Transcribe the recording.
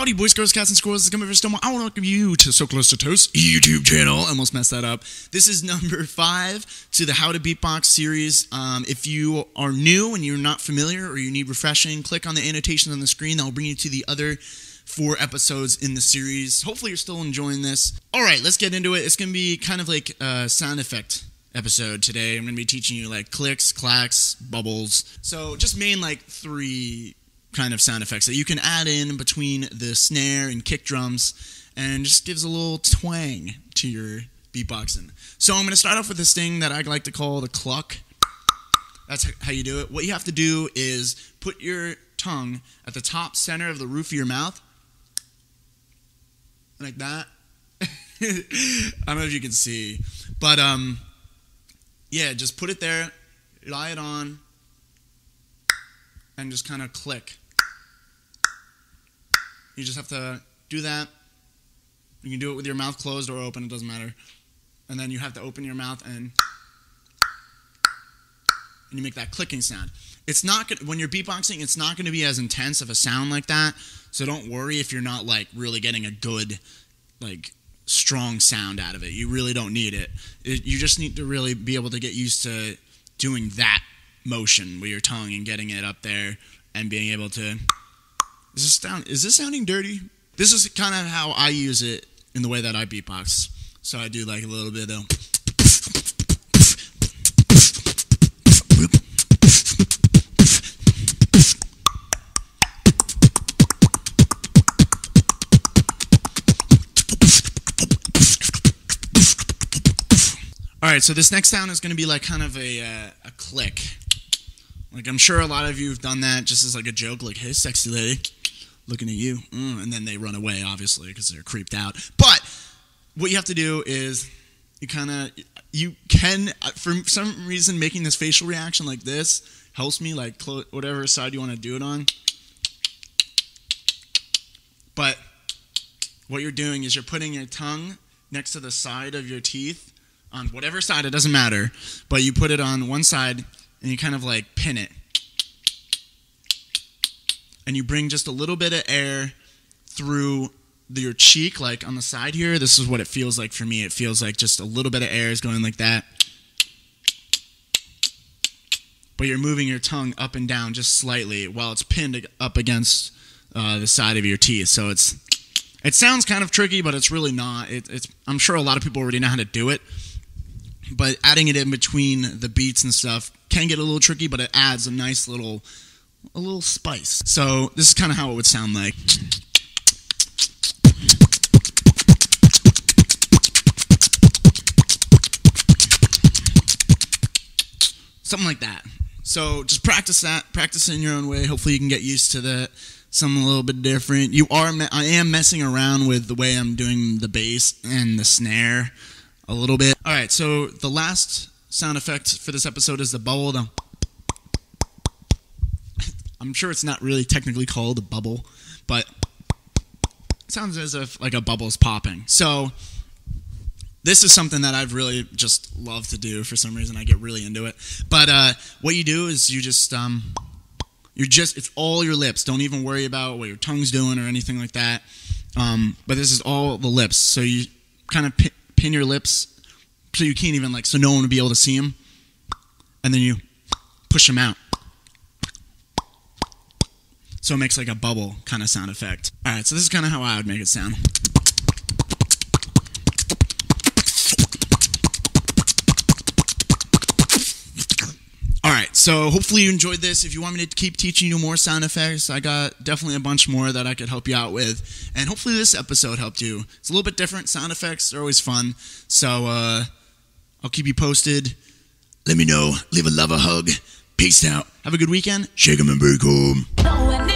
Howdy, boys, girls, cats, and squirrels. Come over to Stonewall. I want to welcome you to So Close to Toast YouTube channel. I almost messed that up. This is number 5 to the How to Beatbox series. If you are new and you're not familiar or you need refreshing, click on the annotations on the screen. That will bring you to the other 4 episodes in the series. Hopefully you're still enjoying this. All right, let's get into it. It's going to be kind of like a sound effect episode today. I'm going to be teaching you like clicks, clacks, bubbles. So just main like 3 kind of sound effects that you can add in between the snare and kick drums and just gives a little twang to your beatboxing. So I'm going to start off with this thing that I like to call the cluck. That's how you do it. What you have to do is put your tongue at the top center of the roof of your mouth, like that. I don't know if you can see, but yeah, just put it there, lie it on, and just kind of click. You just have to do that. You can do it with your mouth closed or open, it doesn't matter. And then you have to open your mouth and you make that clicking sound. It's not when you're beatboxing, it's not going to be as intense of a sound like that. So don't worry if you're not like really getting a good like strong sound out of it. You really don't need it. You just need to really be able to get used to doing that motion with your tongue and getting it up there and being able to. Is this sounding dirty? This is kind of how I use it in the way that I beatbox. So I do like a little bit of. Alright, so this next sound is going to be like kind of a click. Like I'm sure a lot of you have done that just as like a joke, like, hey, sexy lady, looking at you. And then they run away, obviously, because they're creeped out. But what you have to do is you can, for some reason, making this facial reaction like this helps me, like whatever side you want to do it on. But what you're doing is you're putting your tongue next to the side of your teeth on whatever side, it doesn't matter, but you put it on one side and you kind of like pin it. And you bring just a little bit of air through your cheek, like on the side here. This is what it feels like for me. It feels like just a little bit of air is going like that. But you're moving your tongue up and down just slightly while it's pinned up against the side of your teeth. So it sounds kind of tricky, but it's really not. I'm sure a lot of people already know how to do it. But adding it in between the beats and stuff can get a little tricky, but it adds a nice little spice. So this is kind of how it would sound like. Something like that. So just practice that. Practice it in your own way. Hopefully you can get used to that. Something a little bit different. I am messing around with the way I'm doing the bass and the snare a little bit. All right, so the last sound effect for this episode is the bubble. I'm sure it's not really technically called a bubble, but it sounds as if like a bubble's popping. So this is something that I've really just loved to do for some reason. I get really into it. But what you do is you just it's all your lips. Don't even worry about what your tongue's doing or anything like that. But this is all the lips. So you kind of pin your lips so you can't even so no one will be able to see them. And then you push them out. So it makes like a bubble kind of sound effect. All right, so this is kind of how I would make it sound. Alright, so hopefully you enjoyed this. If you want me to keep teaching you more sound effects, I got definitely a bunch more that I could help you out with. And hopefully this episode helped you. It's a little bit different. Sound effects are always fun. So I'll keep you posted. Let me know. Leave a love, a hug. Peace out. Have a good weekend. Shake 'em and bake 'em.